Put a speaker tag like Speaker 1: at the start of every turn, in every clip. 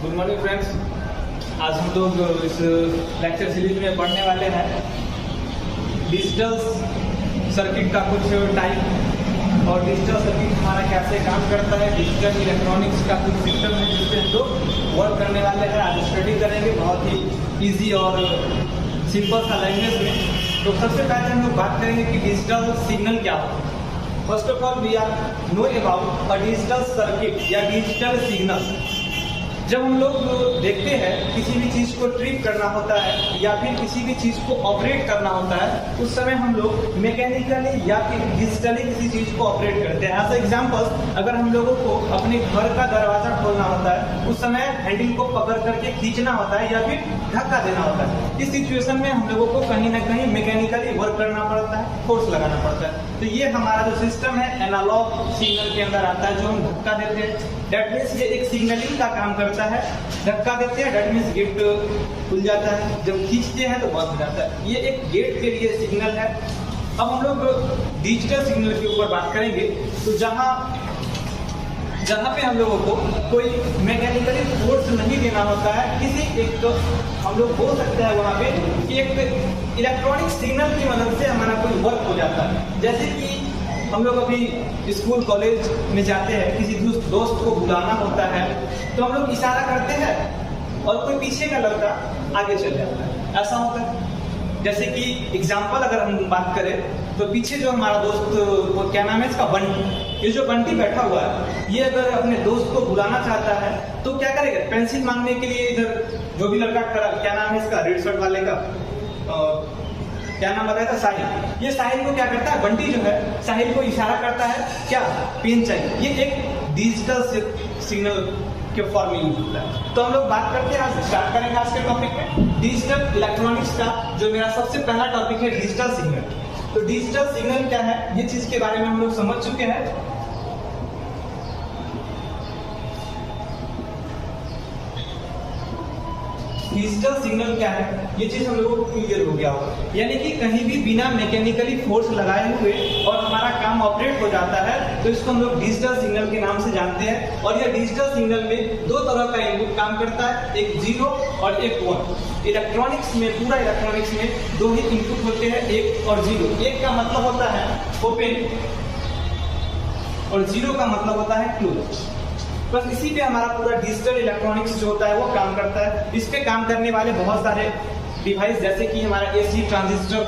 Speaker 1: Good morning friends. आज हम लोग इस लेक्चर सीरीज में पढ़ने वाले हैं डिजिटल सर्किट का कुछ टाइप और डिजिटल सर्किट हमारा कैसे काम करता है। डिजिटल इलेक्ट्रॉनिक्स का कुछ सिस्टम है जिससे हम लोग वर्क करने वाले हैं। आज स्टडी करेंगे बहुत ही इजी और सिंपल सा लैंग्वेज में। तो सबसे पहले हम लोग बात करेंगे कि डिजिटल सिग्नल क्या होता है। First of all we are know about a digital circuit या डिजिटल सिग्नल। जब हम लोग देखते हैं किसी भी चीज को ट्रिप करना होता है या फिर किसी भी चीज को ऑपरेट करना होता है, उस समय हम लोग मैकेनिकली या फिर डिजिटली किसी चीज को ऑपरेट करते हैं। एज एग्जांपल, अगर हम लोगों को अपने घर का दरवाजा खोलना होता है, उस समय हैंडल को पकड़ करके खींचना होता है या फिर धक्का देना होता है। इस सिचुएशन में हम लोगों को कहीं ना कहीं मैकेनिकली वर्क करना पड़ता है, फोर्स लगाना पड़ता है। तो ये हमारा जो सिस्टम है एनालॉग सिग्नल के अंदर आता है, जो हम धक्का देते हैं। दैट मीन्स ये एक सिग्नलिंग का काम करता है। धक्का देते हैं दैट मीन्स गेट खुल जाता है, जब खींचते हैं तो बंद हो जाता है। ये एक गेट के लिए सिग्नल है। अब हम लोग डिजिटल सिग्नल के ऊपर बात करेंगे। तो जहाँ पे हम लोगों को कोई मैकेनिकली फोर्स नहीं देना होता है, किसी एक हम लोग बोल सकते हैं वहाँ पे कि एक इलेक्ट्रॉनिक सिग्नल की मदद से हमारा कोई वर्क हो जाता है। जैसे कि हम लोग अभी स्कूल कॉलेज में जाते हैं, किसी दोस्त को बुलाना होता है तो हम लोग इशारा करते हैं और कोई पीछे का लड़का आगे चल जाता है, ऐसा होता है। जैसे कि एग्जाम्पल अगर हम बात करें तो पीछे जो हमारा दोस्त, वो क्या नाम है इसका, बंटी। ये जो बंटी बैठा हुआ है, ये अगर अपने दोस्त को बुलाना चाहता है तो क्या करेगा, पेंसिल मांगने के लिए इधर जो भी लड़का खड़ा, क्या नाम है इसका, रेड शर्ट वाले का क्या नाम बताया था, साहिल। ये साहिल को क्या करता है, बंटी जो है साहिल को इशारा करता है, क्या पेन चाहिए। ये एक डिजिटल सिग्नल के फॉर्म में यूज होता है। तो हम लोग बात करते हैं, आज स्टार्ट करेंगे आज के टॉपिक में डिजिटल इलेक्ट्रॉनिक्स का। जो मेरा सबसे पहला टॉपिक है डिजिटल सिग्नल। तो डिजिटल सिग्नल क्या है, ये चीज के बारे में हम लोग समझ चुके हैं। डिजिटल सिग्नल क्या है, ये चीज हम लोगों को क्लियर हो गया होगा। यानी कि कहीं भी बिना मैकेनिकली फोर्स लगाए हुए और हमारा काम ऑपरेट हो जाता है, तो इसको हम लोग डिजिटल सिग्नल के नाम से जानते हैं। और यह डिजिटल सिग्नल में दो तरह का इनपुट काम करता है, एक 0 और एक 1। इलेक्ट्रॉनिक्स में, पूरा इलेक्ट्रॉनिक्स में दो ही इनपुट होते हैं, 1 और 0। 1 का मतलब होता है ओपन और 0 का मतलब होता है क्लोज। बस इसी पे हमारा पूरा डिजिटल इलेक्ट्रॉनिक्स जो होता है वो काम करता है। इस पे काम करने वाले बहुत सारे डिवाइस, जैसे कि हमारा एसी, ट्रांजिस्टर,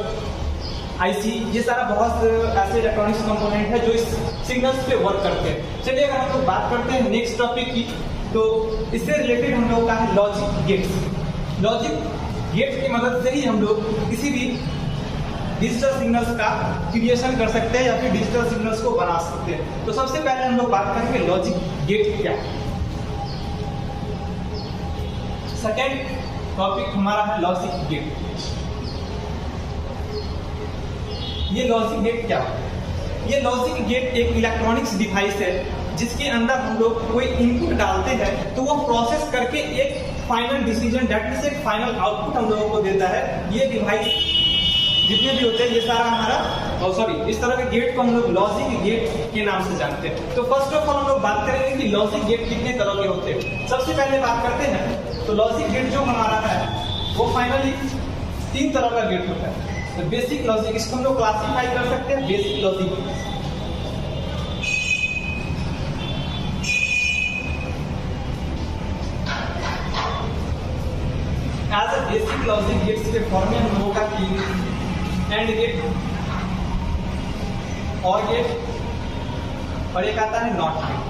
Speaker 1: आईसी, ये सारा बहुत ऐसे इलेक्ट्रॉनिक्स कंपोनेंट है जो इस सिग्नल्स पे वर्क करते हैं। चलिए अगर हम लोग बात करते हैं नेक्स्ट टॉपिक की, तो इससे रिलेटेड हम लोगों का है लॉजिक गेट्स। लॉजिक गेट्स की मदद से ही हम लोग किसी भी डिजिटल सिग्नल्स का क्रिएशन कर सकते हैं या फिर डिजिटल सिग्नल्स को बना सकते हैं। तो सबसे पहले हम लोग बात करेंगे लॉजिक गेट क्या है। सेकेंड टॉपिक हमारा है लॉजिक गेट। ये लॉजिक गेट क्या है? ये लॉजिक गेट एक इलेक्ट्रॉनिक्स डिवाइस है जिसके अंदर हम लोग कोई इनपुट डालते हैं तो वो प्रोसेस करके एक फाइनल डिसीजन, दैट मींस एक फाइनल आउटपुट हम लोगों को देता है। ये डिवाइस जितने भी होते हैं, ये सारा हमारा इस तरह के गेट को हम लोग लॉजिक गेट के नाम से जानते हैं। तो फर्स्ट ऑफ ऑल हम लोग बात करेंगे कि लॉजिक गेट कितने तरह के होते हैं। सबसे पहले बात करते हैं तो लॉजिक गेट जो हमारा है वो फाइनली 3 तरह का गेट होता है। तो बेसिक लॉजिक, इसको हम लोग क्लासिफाई कर सकते हैं basic logic. As a basic logic gates के फॉर्म में हम लोगों का की एंड गेट, और गेट, और एक आता है नॉट गेट।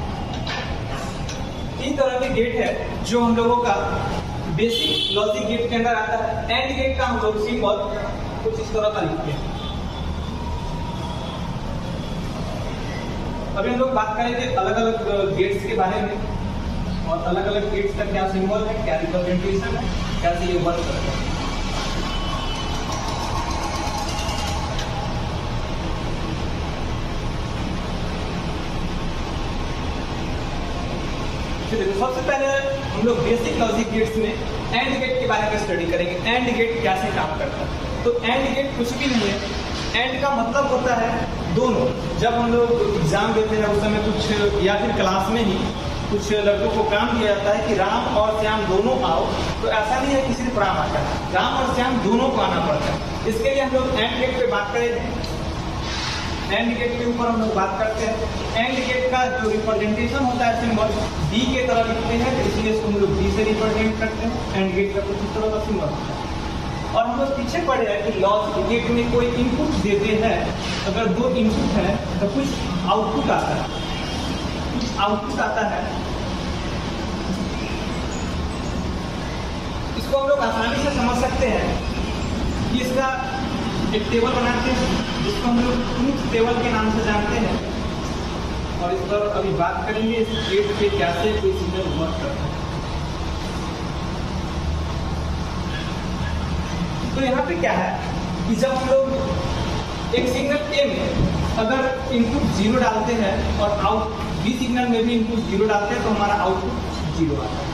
Speaker 1: 3 तरह के गेट है जो हम लोगों का बेसिक लॉजिक गेट के अंदर आता है। एंड गेट का हम लोग सिंबल कुछ इस तरह का लिखते हैं। अभी हम लोग बात करेंगे अलग अलग गेट्स के बारे में और अलग अलग गेट्स का क्या सिंबल है, क्या रिप्रेजेंटेशन है, कैसे ये वर्क करता है। देखो सबसे पहले हम लोग बेसिक लॉजिक गेट्स में एंड गेट के बारे में स्टडी करेंगे। एंड गेट कैसे काम करता है। तो एंड गेट कुछ भी नहीं है। एंड का मतलब होता है दोनों। जब हम लोग एग्जाम देते हैं उस समय कुछ या फिर क्लास में ही कुछ लड़कों को काम दिया जाता है कि राम और श्याम दोनों आओ, तो ऐसा नहीं है कि सिर्फ राम आता है, राम और श्याम दोनों को आना पड़ता है। इसके लिए हम लोग एंड गेट पे बात करेंगे। एंड गेट के ऊपर हम लोग बात करते हैं। एंड गेट का जो रिप्रेजेंटेशन होता है सिंबल डी के तरह लिखते हैं, तो इसलिए इसको हम लोग डी से रिप्रेजेंट करते हैं। एंड गेट का कुछ इस तरह का सिंबल होता है। और हम लोग पीछे पढ़े हैं कि लॉजिक गेट में कोई इनपुट देते हैं, अगर दो इनपुट है तो कुछ आउटपुट आता है, कुछ आउटपुट आता है। इसको हम लोग आसानी से समझ सकते हैं कि इसका एक टेबल बनाते हैं जिसको हम लोग ट्रूथ टेबल के नाम से जानते हैं, और इस पर अभी बात करेंगे इस गेट पे कैसे कोई सिग्नल वर्क करता है। तो यहाँ पे क्या है कि जब हम लोग एक सिग्नल ए में अगर इनपुट 0 डालते हैं और आउट बी सिग्नल में भी इनपुट 0 डालते हैं तो हमारा आउटपुट 0 आता है।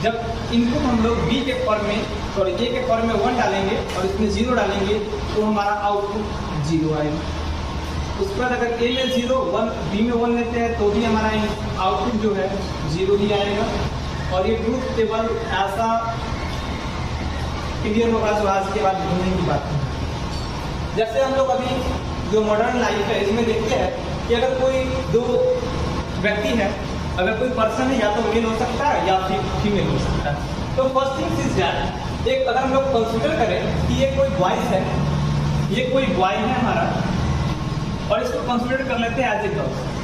Speaker 1: जब इनपुट हम लोग बी के फॉर्म में और ए के फॉर्म में 1 डालेंगे और इसमें 0 डालेंगे तो हमारा आउटपुट 0 आएगा। उसके बाद अगर ए में 0, 1, बी में 1 लेते हैं तो भी हमारा आउटपुट जो है 0 ही आएगा। और ये ट्रूथ टेबल ऐसा क्लियर होगा जो आज के बाद ढूंढने की बात है। जैसे हम लोग अभी जो मॉडर्न लाइफ है इसमें देखते हैं कि अगर कोई दो व्यक्ति है, अगर कोई पर्सन है या तो मेल हो सकता है या फिर फीमेल हो सकता है। तो फर्स्ट थिंग इज दैट एक अगर हम लोग कंसिडर करें कि ये कोई बॉयज है, ये कोई बॉय है हमारा, और इसको कंसिडर कर लेते हैं एज ए गर्ल।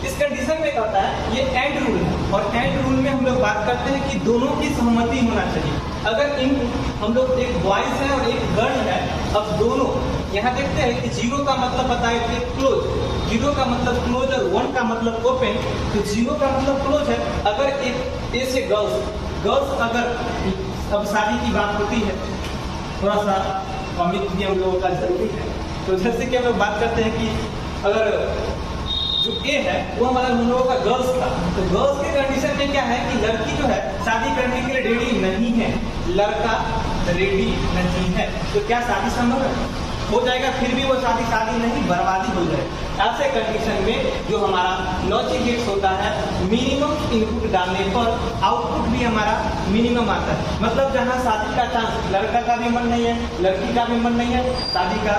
Speaker 1: इस कंडीशन में कहता है ये एंड रूल है, और एंड रूल में हम लोग बात करते हैं कि दोनों की सहमति होना चाहिए। अगर इन हम लोग एक बॉयज है और एक गर्ल है, अब दोनों यहाँ देखते हैं कि 0 का मतलब बताए थे क्लोज, 0 का मतलब क्लोज और 1 का मतलब ओपन, तो 0 का मतलब क्लोज है। अगर एक ए से गर्ल्स अगर अब शादी की बात होती है, थोड़ा सा कॉमिक भी हम लोगों का जरूरी है, तो जैसे कि हम लोग बात करते हैं कि अगर जो ए है वो हमारा हम लोगों का गर्ल्स था, तो गर्ल्स के कंडीशन में क्या है कि लड़की जो है शादी करने के लिए रेडी नहीं है, लड़का रेडी नहीं है, तो क्या शादी संभव है? हो जाएगा, फिर भी वो शादी नहीं, बर्बादी हो जाए। ऐसे कंडीशन में जो हमारा लॉजिक गेट्स होता है, मिनिमम इनपुट डालने पर आउटपुट भी हमारा मिनिमम आता है। मतलब जहाँ शादी का चांस, लड़का का भी मन नहीं है, लड़की का भी मन नहीं है, शादी का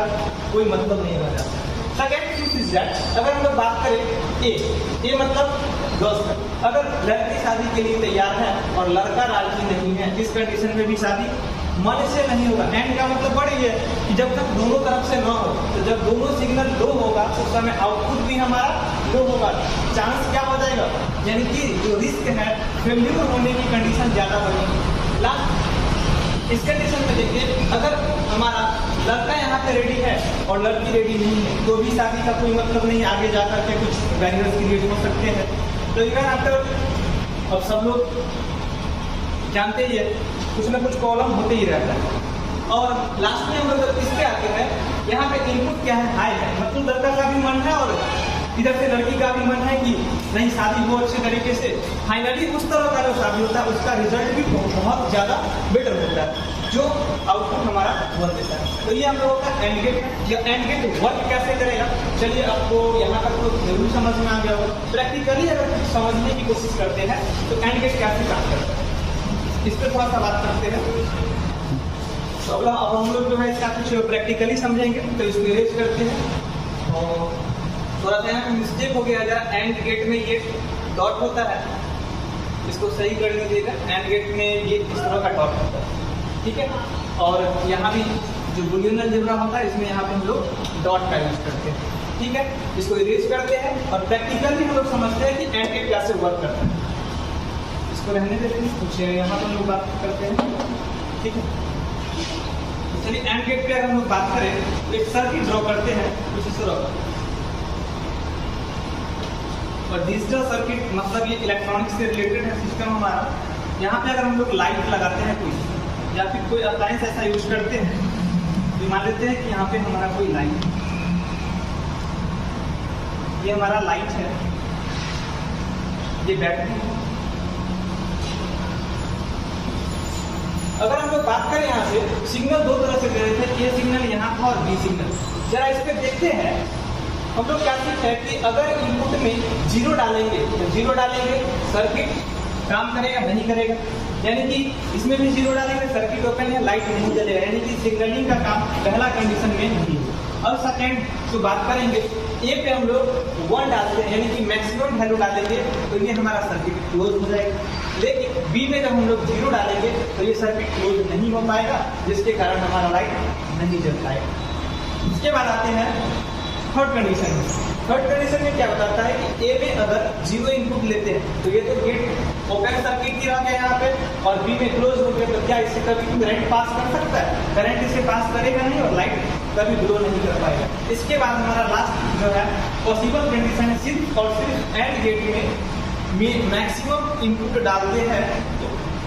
Speaker 1: कोई मतलब नहीं रह जाता। सेकेंड चीज इज दैट अगर हम लोग बात करें ए मतलब गर्ल्स का, अगर लड़की शादी के लिए तैयार है और लड़का राजी नहीं है, इस कंडीशन में भी शादी मन से नहीं होगा। एंड का मतलब बड़ी है कि जब तक दोनों तरफ से ना हो, तो जब दोनों सिग्नल लो होगा उस समय आउटपुट भी हमारा लो होगा, चांस क्या हो जाएगा, यानी कि जो रिस्क है फेल्यूर होने की कंडीशन ज्यादा बनेगी। लास्ट इस कंडीशन में देखिए, अगर हमारा लड़का यहाँ पे रेडी है और लड़की रेडी नहीं है, तो भी शादी का कोई मतलब नहीं, आगे जाकर के कुछ बैरियर्स क्रिएट हो सकते हैं। तो इवन आफ्टर अब सब लोग जानते ही है कुछ ना कुछ प्रॉब्लम होते ही रहता है। और लास्ट में हम लोग इसके आते हैं, यहाँ पे इनपुट क्या है, हाई है, मतलब लड़का का भी मन है और इधर से लड़की का भी मन है कि नहीं शादी हो अच्छे तरीके से। फाइनली उस तरह का जो शादी होता है उसका रिजल्ट भी बहुत ज़्यादा बेटर होता है, जो आउटपुट हमारा वर्क देता है। तो ये हम लोगों का एंड गेट है। यह एंड गेट वर्क कैसे करेगा, चलिए आपको यहाँ तक तो जरूर समझ में आ गया होगा। प्रैक्टिकली अगर समझने की कोशिश करते हैं तो एंड गेट कैसे काम करता है, इस पर थोड़ा सा बात करते हैं। तो अब हम लोग जो है इसका कुछ प्रैक्टिकली समझेंगे, तो इसको इरेज करते हैं। और थोड़ा सा यहाँ मिस्टेक हो गया, जरा एंड गेट में ये डॉट होता है, इसको सही कर लीजिएगा। एंड गेट में ये इस तरह का डॉट होता है, ठीक है। और यहाँ भी जो बुलियन अलजेब्रा होता है इसमें यहाँ पे हम लोग डॉट का यूज करते हैं, ठीक है। इसको इरेज करते हैं और प्रैक्टिकली हम लोग समझते हैं कि एंड गेट कैसे वर्क करता है। इसको रहने देते हैं, कुछ यहाँ पर हम लोग बात करते हैं, ठीक है। चलिए एंड गेट पे अगर हम लोग बात करें तो एक सर्किट ड्रॉ करते हैं कुछ इस तरह का। और डिजिटल सर्किट मतलब ये इलेक्ट्रॉनिक्स से रिलेटेड है सिस्टम हमारा। यहाँ पे अगर हम लोग लाइट लगाते हैं कोई, या फिर कोई अप्लायंस ऐसा यूज करते हैं, तो मान लेते हैं कि यहाँ पे हमारा कोई लाइट, ये हमारा लाइट है, ये बैटरी है। अगर हम लोग बात करें यहाँ से सिग्नल दो तरह से दे रहे थे, ए सिग्नल यहाँ था और बी सिग्नल। जरा इस पे देखते हैं हम लोग क्या सीखते हैं कि अगर इनपुट में 0 डालेंगे तो 0 डालेंगे सर्किट काम करेगा नहीं करेगा, यानी कि इसमें भी 0 डालेंगे सर्किट ओपन है लाइट नहीं जलेगा, यानी कि सिग्नलिंग का काम पहला कंडीशन में नहीं है। और सेकेंड जो बात करेंगे ए पे हम लोग 1 डालते हैं यानी कि मैक्सिमम वैल्यू डालेंगे तो ये हमारा सर्किट क्लोज हो जाएगा, लेकिन बी में जब हम लोग 0 डालेंगे तो ये सर्किट क्लोज नहीं हो पाएगा, जिसके कारण हमारा लाइट नहीं जल पाएगा। इसके बाद आते हैं थर्ड कंडीशन में। थर्ड कंडीशन में क्या बताता है कि ए में अगर 0 इनपुट लेते हैं तो ये तो गेट ओपन सर्किट ही रह गया यहाँ पे, और बी में क्लोज हो गया तो क्या इससे कभी करंट पास कर सकता है? करंट इसे पास करेगा नहीं और लाइट कभी ग्लो नहीं कर पाएगा। इसके बाद हमारा लास्ट जो है पॉसिबल कंडीशन है, सिर्फ और सिर्फ एंड गेट में मैक्सिमम इनपुट डालते हैं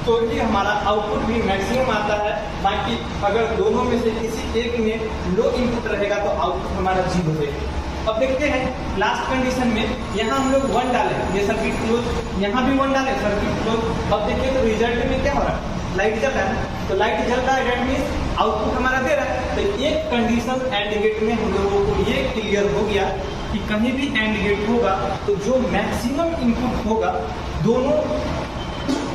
Speaker 1: तो ही हमारा आउटपुट भी मैक्सिमम आता है, बाकी अगर दोनों में से किसी एक में लो इनपुट रहेगा तो आउटपुट हमारा 0 होगा। अब देखते हैं लास्ट कंडीशन में, यहाँ हम लोग 1 डालें ये सर्किट क्लोज, यहाँ भी 1 डालें सर्किट क्लोज। अब देखिए तो रिजल्ट में क्या हो रहा है, लाइट जल रहा है, तो लाइट जल रहा है डेट मीन्स आउटपुट हमारा दे रहा है। तो एक कंडीशन एंड गेट में हम लोगों को ये क्लियर हो गया कि कहीं भी एंड गेट होगा तो जो मैक्सिमम इनपुट होगा, दोनों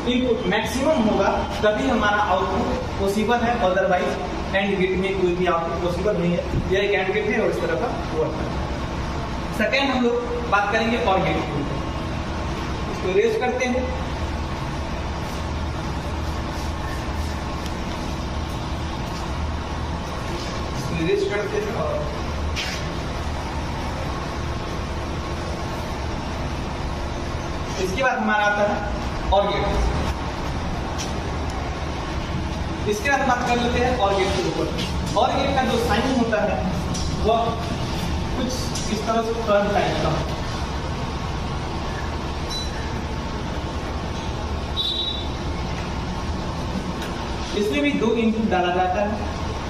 Speaker 1: इनपुट मैक्सिमम होगा तभी हमारा आउटपुट पॉसिबल है, अदरवाइज एंड गेट में कोई भी आउटपुट पॉसिबल नहीं है। यह एक एंड गेट है और इस तरह का वर्क है। सेकेंड हम लोग बात करेंगे और गेट की, इसको रेज करते हैं। इसको रेज करते हैं और इसके बाद हमारा आता है और गेट। इसके बाद बात कर लेते हैं और गेट के ऊपर। और गेट का जो साइन होता है वह कुछ इस तरह से टर्न टाइप का, इसमें भी 2 इनपुट डाला जाता है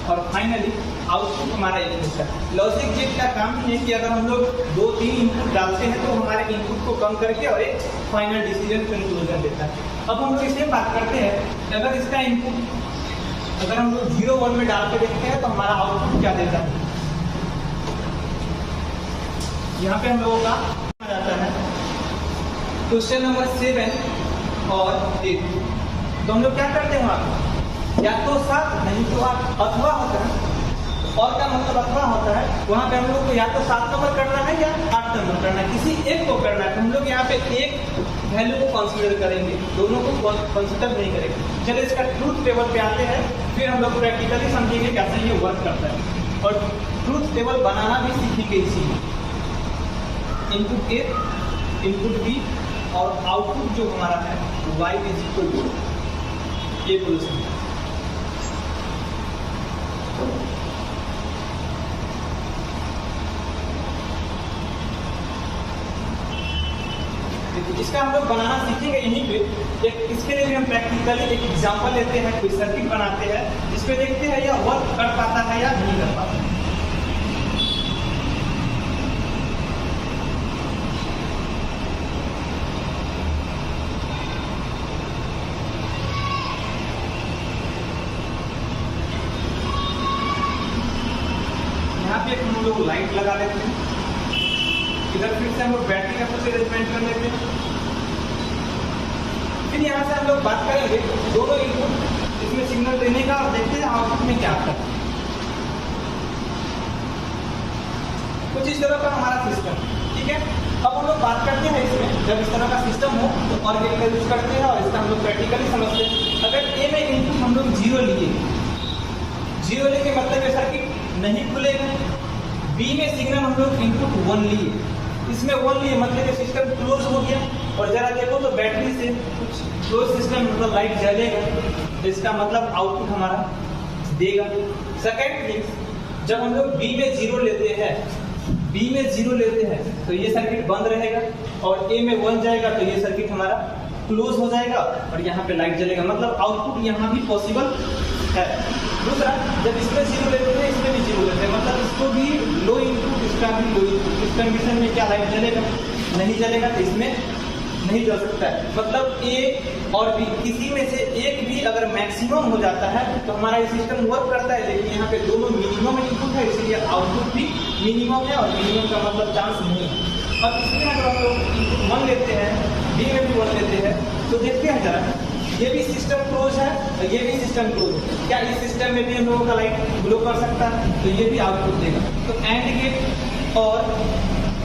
Speaker 1: और फाइनली आउटपुट हमारा एक होता है। लॉजिक गेट का काम ही है कि अगर हम लोग 2-3 इनपुट डालते हैं तो हमारे इनपुट को कम करके और एक फाइनल डिसीजन कंक्लूजन देता है। अब हम लोग इसे बात करते हैं, अगर इसका इनपुट अगर हम लोग 0-1 में डाल के देखते हैं तो हमारा आउटपुट क्या देता है। यहाँ पे हम लोगों का आ जाता है क्वेश्चन नंबर 7 और 8। तो हम लोग क्या करते हैं वहाँ, या तो 7 नहीं तो 8 अथवा होता है, और का मतलब अथवा होता है। वहाँ पे हम लोग को या तो 7 नंबर करना है या 8 नंबर करना है, किसी एक को करना है। तो हम लोग यहाँ पे एक वैल्यू को कंसीडर करेंगे, दोनों को कंसीडर नहीं करेंगे। चलिए इसका ट्रूथ टेबल पे आते हैं, फिर हम लोग प्रैक्टिकली समझेंगे कैसे ये वर्क करता है और ट्रूथ टेबल बनाना भी सीखेंगे इसी में। इनपुट ए, इनपुट बी और आउटपुट जो हमारा है y is equal to A plus B. इसका हम लोग बनाना सीखेंगे यहीं पे। इसके लिए भी हम प्रैक्टिकली एक एग्जांपल लेते हैं, कोई सर्किट बनाते हैं, इस पे देखते हैं यह वर्क कर पाता है या नहीं कर पाता। यहाँ पे हम लोग लाइट लगा लेते हैं, इधर फिर से हम लोग बैटरी का कुछ अरेंजमेंट कर लेते हैं। फिर यहाँ से हम लोग बात करेंगे दोनों इनपुट इसमें सिग्नल देने का और देखते हैं आउटपुट में क्या आता है। कुछ इस तरह का हमारा सिस्टम, ठीक है। अब हम लोग बात करते हैं इसमें जब इस तरह का सिस्टम हो तो और गेट का यूज करते हैं और इसका हम लोग प्रैक्टिकली समझते हैं। अगर ए में इनपुट हम लोग 0 लिए, 0 लेके मतलब ये सर्किट नहीं खुलेगा। बी में सिग्नल हम लोग इनपुट 1 लिए, इसमें 1 लिए मतलब ये सिस्टम क्लोज हो गया। और जरा देखो तो बैटरी से कुछ क्लोज सिस्टम मतलब लाइट जलेगा, तो इसका मतलब आउटपुट हमारा देगा। सेकेंड थिंग, जब हम लोग बी में 0 लेते हैं, बी में 0 लेते हैं तो ये सर्किट बंद रहेगा और ए में 1 जाएगा तो ये सर्किट हमारा क्लोज हो जाएगा और यहाँ पे लाइट जलेगा, मतलब आउटपुट यहाँ भी पॉसिबल है। दूसरा, जब इसमें 0 लेते हैं इसमें भी 0 लेते हैं, मतलब इसको भी लो इनपुट इसका भी लो इनपुट। इस कंडीशन में क्या लाइट जलेगा? नहीं जलेगा, तो इसमें नहीं चल सकता है। मतलब ए और बी किसी में से एक भी अगर मैक्सिमम हो जाता है तो हमारा ये सिस्टम वर्क करता है, लेकिन यहाँ पे दोनों मिनिमम इनपुट है, इसलिए आउटपुट भी मिनिमम है, और मिनिमम का मतलब चांस नहीं है। अब इसमें अगर हम लोग इनपुट 1 लेते हैं, बी में भी 1 लेते हैं, तो देखते हैं जरा, ये भी सिस्टम क्लोज है और ये भी सिस्टम क्लोज है। क्या इस सिस्टम में भी हम लोगों का लाइट ग्लो कर सकता है? तो ये भी आउटपुट देगा। तो एंड गेट और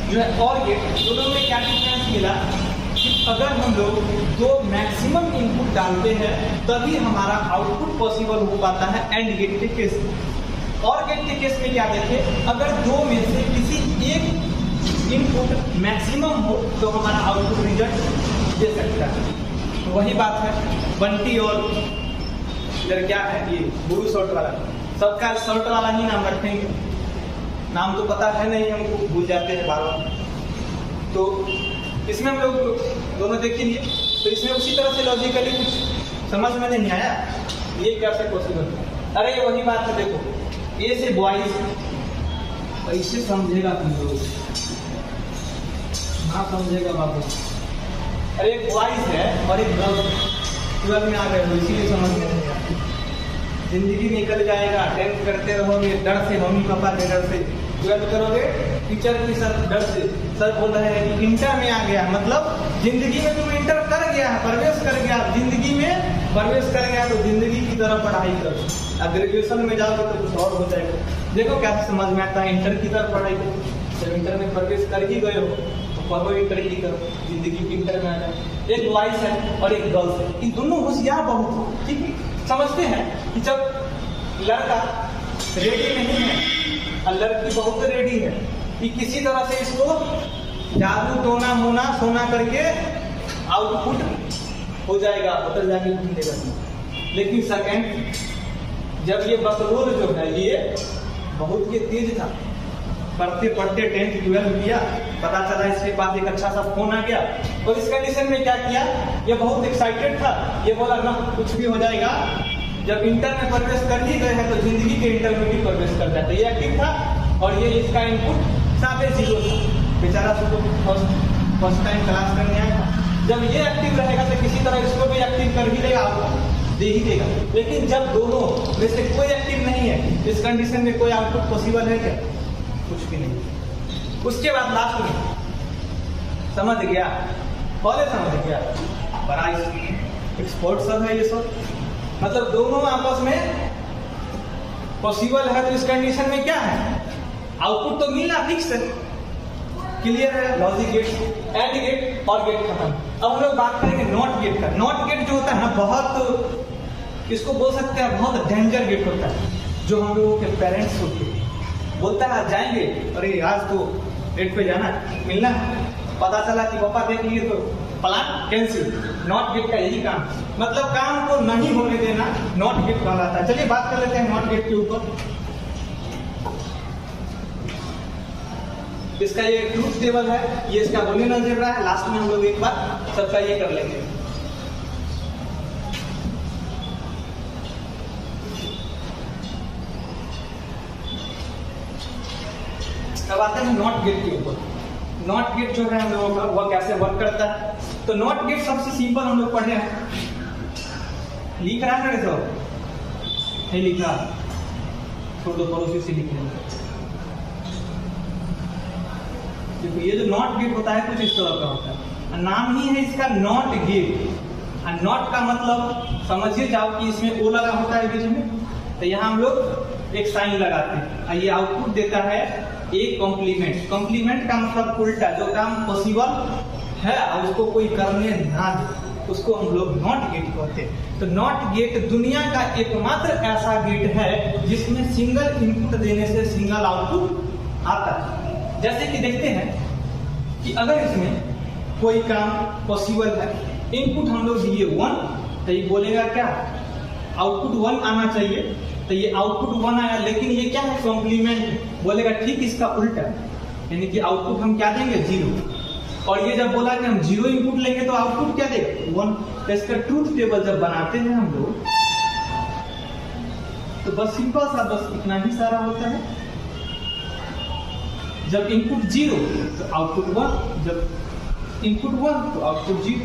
Speaker 1: जो है और गेट दोनों में क्या डिफरेंस मिला कि अगर हम लोग दो मैक्सिमम इनपुट डालते हैं तभी हमारा आउटपुट पॉसिबल हो पाता है एंड गेट के केस में। और गेट के केस में क्या देखें, अगर दो में से किसी एक इनपुट मैक्सिमम हो तो हमारा आउटपुट रिजल्ट दे सकता है। तो वही बात है बंटी और इधर क्या है ये ब्लू शर्ट वाला, सबका शर्ट वाला ही नाम रखेंगे, नाम तो पता है नहीं हमको, भूल जाते हैं बार बार। तो इसमें हम लोग दोनों देख लिए, तो इसमें उसी तरह से लॉजिकली कुछ समझ में नहीं आया, ये कैसे पॉसिबल? अरे वही बात है, देखो ए से बॉयज ऐसे समझेगा तुम लोग ना समझेगा बाबू। अरे एक बॉयज है और एक गर्ल्स 12 में आ गए हो, इसीलिए समझ में नहीं आती। जिंदगी निकल जाएगा, 10th करते रहोगे डर से, मम्मी पापा के डर से, 12th करोगे टीचर के साथ डर से। सर बोल रहे हैं कि इंटर में आ गया, मतलब जिंदगी में तुम इंटर कर गया है, प्रवेश कर गया, जिंदगी में प्रवेश कर गया तो जिंदगी की तरफ पढ़ाई करो। अब ग्रेजुएशन में जाओगे तो कुछ और हो जाएगा। देखो कैसे समझ में आता है, इंटर की तरफ पढ़ाई करो। जब इंटर में प्रवेश कर ही गए हो तो पढ़ो, इंटर की करो, जिंदगी की इंटर में आ जाए। एक बॉयज है और एक गर्ल्स है, इन दोनों होशियार बहुत हो, ठीक है, समझते हैं कि जब लड़का रेडी नहीं है और लड़की बहुत रेडी है कि किसी तरह से इसको जादू टोना मोना सोना करके आउटपुट हो जाएगा, उतर जाके ढूंढेगा। लेकिन सेकंड जब ये बकलोल जो है ये बहुत ही तेज था, पढ़ते पढ़ते 10th 12 किया, पता चला इसके पास एक अच्छा सा फोन आ गया, और इस कंडीशन में क्या किया, ये बहुत एक्साइटेड था, ये बोला ना कुछ भी हो जाएगा। जब इंटर में प्रवेश कर ही गए हैं तो जिंदगी के इंटर में भी प्रवेश कर जाते। ये एक्टिव था और ये इसका इनपुट 0 था, बेचारा सुबह फर्स्ट टाइम क्लास करने आया था। जब ये एक्टिव रहेगा तो किसी तरह इसको भी एक्टिव कर ही देगा, आउटपुट दे ही देगा। लेकिन जब दोनों में से कोई एक्टिव नहीं है, इस कंडीशन में कोई आउटपुट पॉसिबल है क्या? कुछ भी नहीं। उसके बाद लास्ट में समझ गया, कॉलेज समझ गया, बड़ा एक्सपर्ट सब है ये सब, मतलब दोनों आपस में पॉसिबल है। तो इस कंडीशन में क्या है, आउटपुट तो मिलना फिक्स है, क्लियर है। लॉजिक गेट, एंड गेट और गेट खत्म। अब हम लोग बात करेंगे नॉट गेट का। नॉट गेट जो होता है ना, बहुत इसको बोल सकते हैं बहुत डेंजर गेट होता है, जो हम लोगों के पेरेंट्स होते हैं, बोलता है जाएंगे, अरे आज तो डेट पे जाना मिलना, पता चला कि पापा देख लिए तो प्लान कैंसिल। नॉट गेट का यही काम, मतलब काम को नहीं होने देना, नॉट गेट कहलाता है। चलिए बात कर लेते हैं नॉट गेट के ऊपर। इसका ये ट्रूथ टेबल है, ये इसका बूलियन अलजेब्रा है। लास्ट में हम लोग एक बार सबका ये कर लेंगे। अब आते हैं नॉट गेट के ऊपर। नॉट गेट जो है हम लोगों का वह कैसे वर्क करता है। तो नॉट गेट सबसे सिंपल हम लोग पढ़े हैं, लिख रहा है तो नहीं लिखा, छोड़ दो, पड़ोसी से लिख लेंगे। क्योंकि ये जो नॉट गेट होता है कुछ इस तरह का होता है, नाम ही है इसका नॉट गेट। नॉट का मतलब समझिए जाओ कि इसमें ओ लगा होता है बीच में, तो यहाँ हम लोग एक साइन लगाते हैं, ये आउटपुट देता है एक कॉम्प्लीमेंट। कॉम्प्लीमेंट का मतलब उल्टा, जो काम पॉसिबल है और उसको कोई करने ना दे, उसको हम लोग नॉट गेट कहते हैं। तो नॉट गेट दुनिया का एकमात्र ऐसा गेट है जिसमें सिंगल इनपुट देने से सिंगल आउटपुट आता है। जैसे कि देखते हैं कि अगर इसमें कोई काम पॉसिबल है, इनपुट हम लोग दिए 1, तो ये बोलेगा क्या, आउटपुट 1 आना चाहिए, तो ये आउटपुट 1 आया, लेकिन ये क्या है, कॉम्प्लीमेंट, बोलेगा ठीक इसका उल्टा, यानी कि आउटपुट हम क्या देंगे 0। और ये जब बोला कि हम 0 इनपुट लेंगे तो आउटपुट क्या देगा 1। तो इसका ट्रूथ टेबल जब बनाते हैं हम लोग तो बस सिंपल सा बस इतना ही सारा होता है। जब इनपुट 0 तो आउटपुट 1, जब इनपुट 1 तो आउटपुट 0।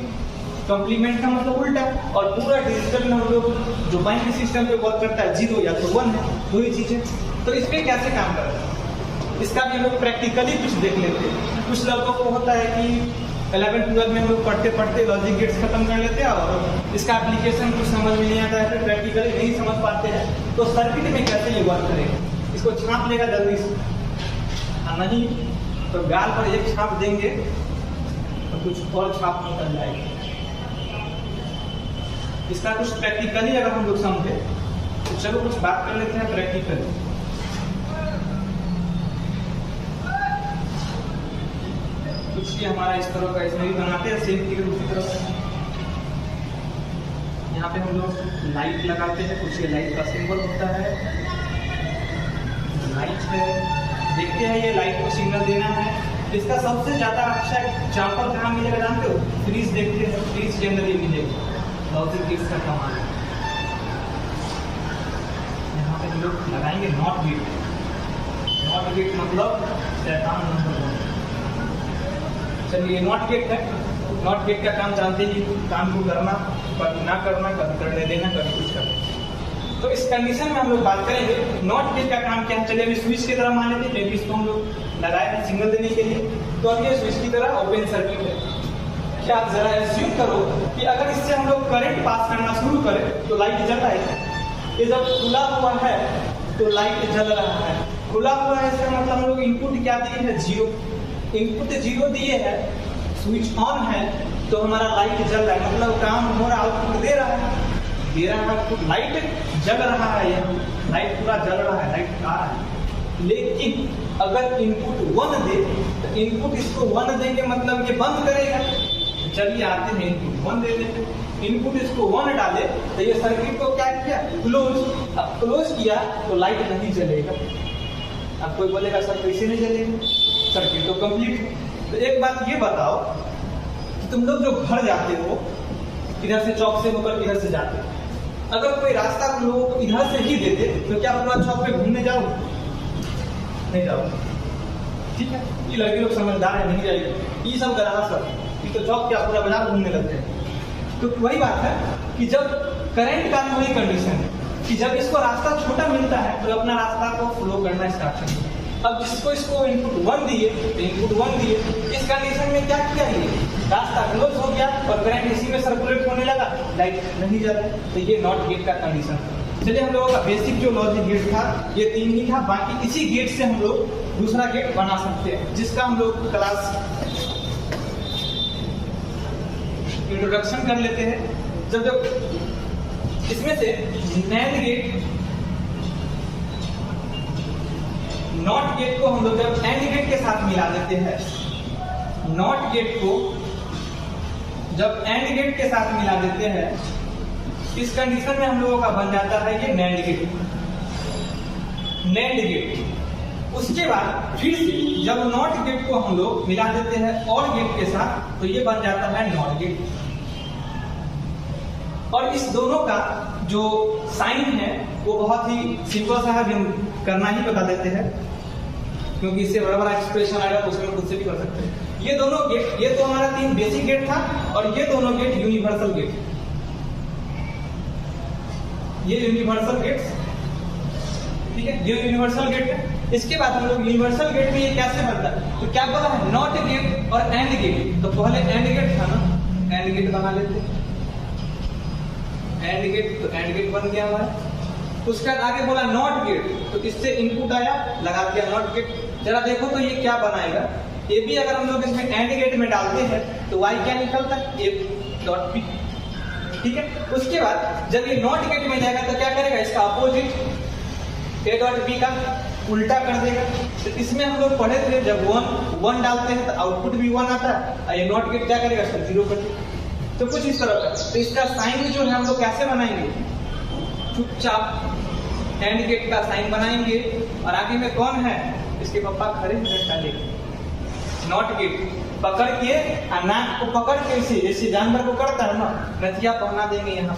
Speaker 1: कॉम्प्लीमेंट का मतलब उल्टा, और पूरा डिजिटल में हम लोग जो बाइनरी सिस्टम पे वर्क करता है 0 या तो 1 है, दो ही चीजें। तो इस पे कैसे काम करता है इसका भी हम लोग प्रैक्टिकली कुछ देख लेते हैं। कुछ लोगों को होता है कि 11-12 में हम लोग पढ़ते पढ़ते लॉजिक गेट्स खत्म कर लेते हैं और इसका एप्लीकेशन कुछ समझ में नहीं आता है, फिर प्रैक्टिकली नहीं समझ पाते हैं। तो सर्किट में कैसे ये वर्क करेगा, इसको छाप लेगा जल्दी से, नहीं तो गाल पर एक छाप देंगे तो कुछ और छाप निकल जाएगी। इसका कुछ प्रैक्टिकली अगर हम लोग समझे तो चलो कुछ बात कर लेते हैं प्रैक्टिकली। कुछ भी हमारा इस तरह का इसमें भी बनाते हैं सेम की दूसरी तरफ। यहाँ पे हम लोग लाइट लगाते हैं, कुछ ये लाइट का सिंबल होता है, लाइट है, देखते हैं ये लाइट को सिग्नल देना है। इसका सबसे ज्यादा अच्छा एग्जाम्पल कहाँ मिलेगा जानते हो, फ्रीज देखते हैं, फ्रीज जनरली मिलेगा लॉजिक गेट्स का कमाल। यहाँ पे हम लोग लगाएंगे नॉट गेट। नॉट गेट मतलब शैतान नंबर 1। चलिए नॉट गेट है, नॉट गेट का काम जानते ही, काम को करना, कभी ना करना, कभी करने देना, कभी कुछ करना। तो इस कंडीशन में हम लोग बात करेंगे नॉट गेट का काम क्या है। चलिए अभी स्विच की तरह मान लेते हैं, इसको हम लोग लगाए हैं सिग्नल देने के लिए, तो अब ये स्विच की तरह ओपन सर्किट है। क्या आप जरा एज्यूम करो कि अगर इससे हम लोग करंट पास करना शुरू करें तो लाइट जल रहा है। ये जब खुला हुआ है तो लाइट जल रहा है। खुला हुआ है इसका मतलब हम लोग इनपुट क्या दिए है, 0। इनपुट 0 दिए है, स्विच ऑन है तो हमारा लाइट जल रहा है, मतलब काम हो रहा, आउटपुट दे रहा है, तो लाइट जल रहा है, लाइट पूरा जल रहा है, लाइट आ रहा है। लेकिन अगर इनपुट 1 दे तो इनपुट इसको 1 देंगे मतलब ये बंद करेगा। चलिए आते हैं इनपुट 1 दे देते, इनपुट इसको 1 डाले तो ये सर्किट को क्या किया, क्लोज। अब क्लोज किया तो लाइट नहीं जलेगा। अब कोई बोलेगा सर कैसे नहीं जलेगा, सर्किट तो कंप्लीट। तो एक बात ये बताओ कि तुम लोग जो घर जाते हो, इधर से चौक से होकर इधर से जाते हो, अगर कोई रास्ता तुम लोगों को इधर से ही देते तो क्या पूरा चौक पे घूमने जाओ, नहीं जाओ, ठीक है। ये लड़के लोग समझदार है, नहीं जाएगी, ये सब गधा सब, ये तो चौक क्या पूरा बाजार घूमने लगते हैं। तो वही बात है कि जब करंट का वही कंडीशन है कि जब इसको रास्ता छोटा मिलता है तो अपना रास्ता को फ्लो करना स्टार्ट करता है। अब जिसको इसको इनपुट 1 दिए तो इनपुट 1 दिए, इस कंडीशन में क्या किया, ये रास्ता क्लोज हो गया और करंट इसी में सर्कुलेट होने लगा, लाइट नहीं जला। तो ये नॉट गेट का कंडीशन। चलिए हम लोगों का बेसिक जो लॉजिक गेट था ये 3 ही था, बाकी इसी गेट से हम लोग दूसरा गेट बना सकते हैं, जिसका हम लोग क्लास इंट्रोडक्शन कर लेते हैं। जब इसमें से नैंड गेट, नॉट गेट को हम लोग जब एंड गेट के साथ मिला देते हैं, नॉट गेट को जब एंड गेट के साथ मिला देते हैं, इस कंडीशन में हम लोगों का बन जाता है ये नैंड गेट, नैंड गेट। उसके बाद फिर से जब नॉट गेट को हम लोग मिला देते हैं और गेट के साथ तो ये बन जाता है नॉट गेट। और इस दोनों का जो साइन है वो बहुत ही सिंपल सा है, हम करना ही बता देते हैं क्योंकि इससे बड़ा बड़ा एक्सप्रेशन आएगा तो उसमें खुद से भी कर सकते हैं। ये दोनों गेट, ये तो हमारा 3 बेसिक गेट था और ये दोनों गेट यूनिवर्सल गेट, ये यूनिवर्सल गेट, ठीक है, ये यूनिवर्सल गेट है। इसके बाद हम लोग यूनिवर्सल गेट में ये कैसे बनता है, तो क्या बोला है, नॉट गेट और एंड गेट। तो पहले एंड गेट था ना, एंड गेट बना लेते हैं, एंड गेट, तो एंड गेट बन गया हमारा। उसके बाद आगे बोला नॉट गेट, तो इससे इनपुट आया, लगा दिया नॉट गेट। जरा देखो तो ये क्या बनाएगा, ये भी अगर हम लोग इसमें एंड गेट में डालते हैं तो y क्या निकलता है, a डॉट b, ठीक है। उसके बाद जब ये नॉट गेट में जाएगा तो क्या करेगा, इसका अपोजिट a डॉट b का उल्टा कर देगा। तो इसमें हम लोग पढ़े थे जब 1 डालते हैं तो आउटपुट भी 1 आता है, और ये नॉट गेट क्या करेगा, इसको 0 कर देगा। तो कुछ इस तरह का। तो इसका साइन जो है हम लोग कैसे बनाएंगे, चुपचाप एंड गेट का साइन बनाएंगे और आगे में कौन है, इसके पापा खड़े हैं, नॉट गेट पकड़ के, नाक को पकड़ के इसे जैसे जानवर को करता है ना, नथिया पहना देंगे, यहाँ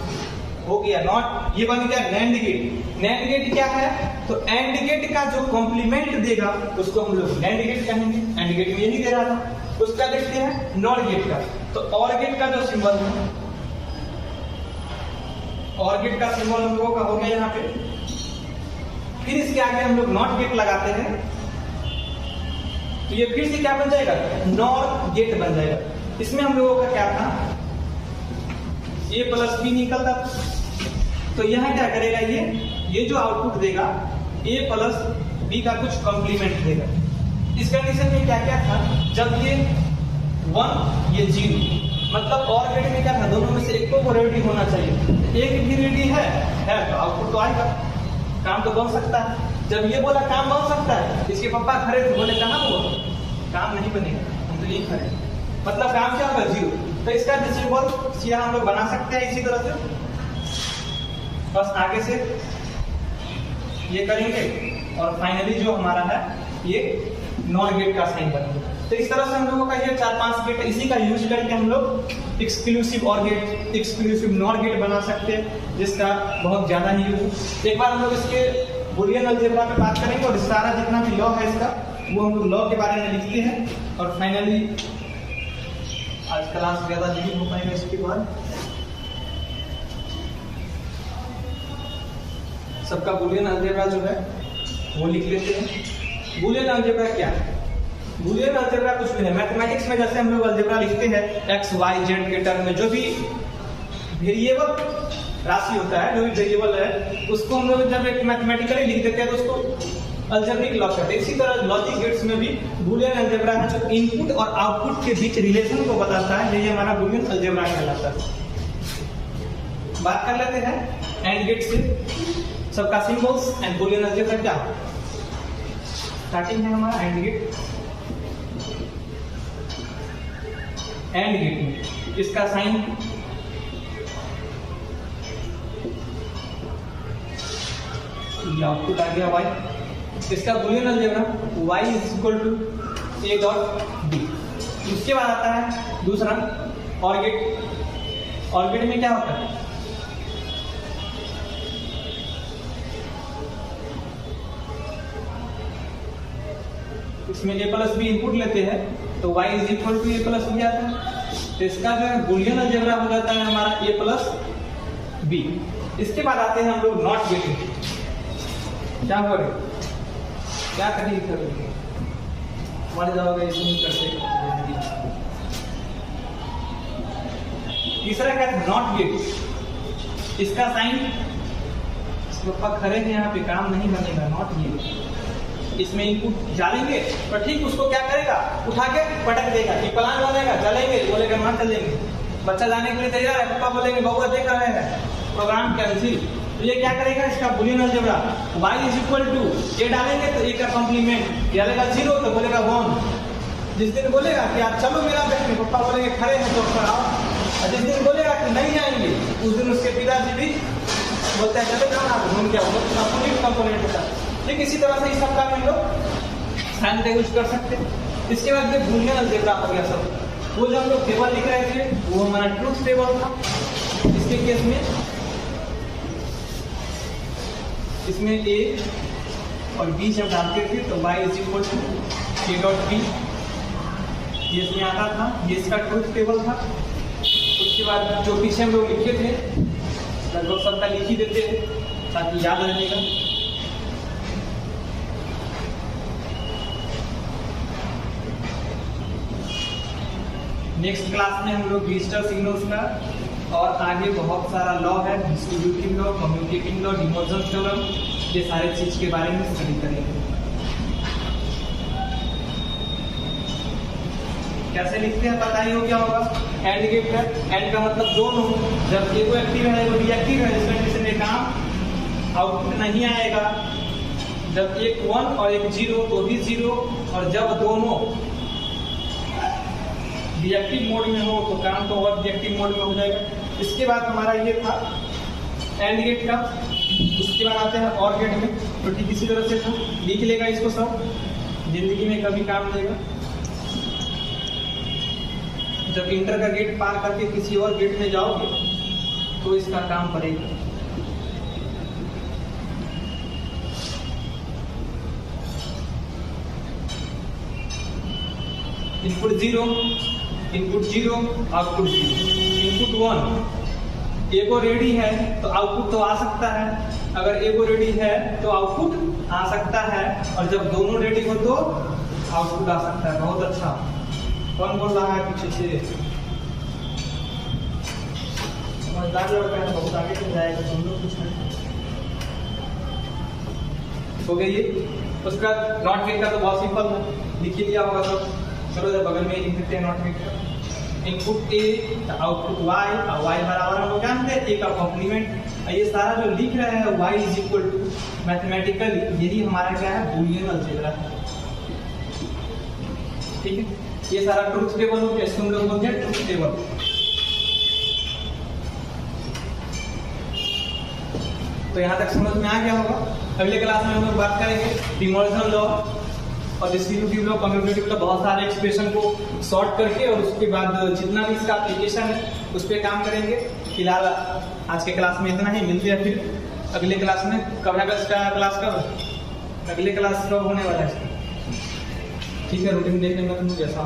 Speaker 1: हो गया नॉट, ये बन गया नैंड गेट। नैंड गेट क्या है, तो एंड गेट का जो कॉम्प्लीमेंट देगा उसको हम लोग नैंड गेट कहेंगे। एंड गेट में यही दे रहा था, उसका देखते हैं नॉर गेट का। तो और गेट का जो सिंबल है, और गेट का सिंबल हम लोगों का हो गया यहाँ पे। फिर इसके आगे हम लोग नॉट गेट लगाते हैं, तो ये फिर से क्या बन जाएगा, नॉर गेट बन जाएगा। इसमें हम लोगों का क्या था, ए प्लस बी निकलता, तो यहाँ क्या करेगा, ये जो आउटपुट देगा ए प्लस बी का कुछ कॉम्प्लीमेंट देगा। इस कंडीशन में क्या क्या था, जब ये 1 ये 0, मतलब और गेट में क्या था, दोनों में से एक को रेडी होना चाहिए। एक भी रेडी है तो आउटपुट तो आएगा, काम तो बन सकता है। जब ये बोला काम बन सकता है, इसके पापा खड़े थे, बोले कहाँ हुआ, काम नहीं बनेगा, हम तो यही खड़े, मतलब काम क्या होगा, 0। तो इसका सिंबल सीधा हम लोग बना सकते हैं इसी तरह से, बस आगे से ये करेंगे और फाइनली जो हमारा है ये नॉर गेट का साइन बनेगा। तो इस तरह से हम लोगों का ये 4-5 गेट, इसी का यूज करके हम लोग एक्सक्लूसिव और गेट, एक्सक्लूसिव नॉर गेट बना सकते हैं, जिसका बहुत ज्यादा ही यूज। एक बार हम लोग इसके बुलियन अलजेब्रा पे बात करेंगे और सारा जितना भी लॉ है इसका, वो हम लोग लॉ के बारे में लिखते हैं और फाइनली आज क्लास ज्यादा नहीं हो पाएगा इसके बाद। सबका बुलियन अलजेब्रा जो है वो लिख लेते हैं। बुलियन अलजेब्रा क्या है, बुलियन अलजेब्रा कुछ भी नहीं, मैथमेटिक्स में जैसे हम लोग अलजेब्रा लिखते हैं एक्स वाई जेड के टर्म में, जो भी वेरिएबल राशि होता है, जो भी वेरिएबल है, उसको हम लोग जब एक मैथमेटिकली लिख देते हैं तो उसको अलजेब्रिक लॉ कहते हैं। इसी तरह लॉजिक गेट्स में भी बुलियन अलजेब्रा है, जो इनपुट और आउटपुट के बीच रिलेशन को बताता है, यही हमारा बुलियन अलजेब्रा कहलाता है। बात कर लेते हैं एंड गेट से, सबका सिंबल्स एंड बुलियन अलजेब्रा क्या है। स्टार्टिंग है हमारा एंड गेट। एंड गेट में इसका साइन आउटपुट आ गया y, इसका Boolean algebra y is equal to a dot b। उसके बाद आता है दूसरा और गेट। और गेट में क्या होता है, इसमें a प्लस बी इनपुट लेते हैं तो y is equal to a plus B आता है। तो इसका जो है बुलियन अलजेब्रा हो जाता है हमारा a प्लस बी। इसके बाद आते हैं हम लोग नॉट गेट। क्या करें, क्या करेंगे, मर जाओगे इसे नहीं करते। तीसरा क्या है, नॉट गेट। इसका साइन, पापा खड़े हैं यहाँ पे, काम नहीं बनेगा, नॉट गेट। इसमें इनपुट डालेंगे तो ठीक उसको क्या करेगा, उठा के पटक देगा कि प्लान बनेगा, चलेंगे, बोलेगा मां चलेंगे। बच्चा जाने के लिए तैयार है, पापा बोलेंगे बउआ देख रहे हैं, प्रोग्राम कैंसिल। तो ये क्या करेगा, इसका Boolean algebra y is equal to a डालेंगे तो a का कॉम्प्लीमेंट, डालेगा 0 तो बोलेगा 1। जिस दिन बोलेगा कि आप चलो मेरा देखने, पापा बोलेंगे खड़े हैं तो आओ। और जिस दिन बोलेगा कि नहीं आएंगे, उस दिन उसके पिताजी भी बोलते हैं चलो जाओ आप घूम के आओ, अपोजिट कंपोनेंट होता है। ठीक इसी तरह से इस सबका हम लोग साइन का यूज कर सकते हैं। इसके बाद ये बुलियन अलजेब्रा हो गया सब। वो जो हम लोग टेबल लिख रहे थे वो हमारा ट्रूथ टेबल था। इसके केस में इसमें a और b जब डालते थे तो y is equal to a dot b, ये इसमें आता था, ये इसका ट्रूथ टेबल था। उसके बाद जो पीछे हम लोग लिखे थे लगभग सबका लिख ही देते थे ताकि याद रहेगा। नेक्स्ट क्लास में हम लोग डिजिटल सिग्नल्स का और आगे बहुत सारा लॉ है, distributive law, commutative law, De Morgan's theorem, ये सारे चीज के बारे में स्टडी करेंगे। कैसे लिखते हैं पता ही हो क्या होगा, एंड गेट है, एंड का मतलब दोनों, जब एक एक्टिव है वो रिएक्टिव है, इस कंडीशन में काम आउटपुट नहीं आएगा। जब एक 1 और एक 0 तो भी 0, और जब दोनों रिएक्टिव मोड में हो तो काम तो और रिएक्टिव मोड में हो जाएगा। इसके बाद हमारा ये था एंड गेट का। उसके बाद आते हैं और गेट में, तो ठीक इसी तरह से था, लिख लेगा इसको, सब जिंदगी में कभी काम देगा। जब इंटर का गेट पार करके किसी और गेट में जाओगे तो इसका काम पड़ेगा। Input 0, input 0, output 0, input 1। ए को रेडी है तो आउटपुट तो आ सकता है, अगर ए को रेडी है तो आउटपुट आ सकता है, और जब दोनों रेडी हो तो आउटपुट आ सकता है। बहुत अच्छा। कौन बोल रहा है पीछे से? समझदार लड़का है, बहुत आगे चल जाएगा। तुम लोग कुछ नहीं हो गई। उसका नॉट गेट का तो बहुत सिंपल है, लिख ही लिया होगा सब। चलो जब बगल में लिख देते हैं नॉट गेट का। इनपुट ए, आउटपुट वाई, और वाई बराबर हम लोग जानते हैं ए का कॉम्प्लीमेंट। ये सारा जो लिख रहे हैं Y is equal to mathematically, यही हमारा क्या है, बूलियन अलजेब्रा है। ठीक है, ये सारा ट्रूथ टेबल हो गया, इसको हम लोग बोलते हैं ट्रूथ टेबल। तो यहाँ तक समझ में आ गया होगा। अगले क्लास में हम लोग बात करेंगे डी मॉर्गन लॉ और डिस्ट्रीब्यूटिव लॉ, कम्यूटेटिव लॉ, बहुत सारे एक्सप्रेशन को सॉर्ट करके, और उसके बाद जितना भी इसका एप्लीकेशन है उस पर काम करेंगे। फिलहाल आज के क्लास में इतना ही, मिलते हैं फिर अगले क्लास में। कब है इसका क्लास, कब अगले क्लास कब होने वाला है? ठीक है, रूटीन देख लेंगे तुम जैसा।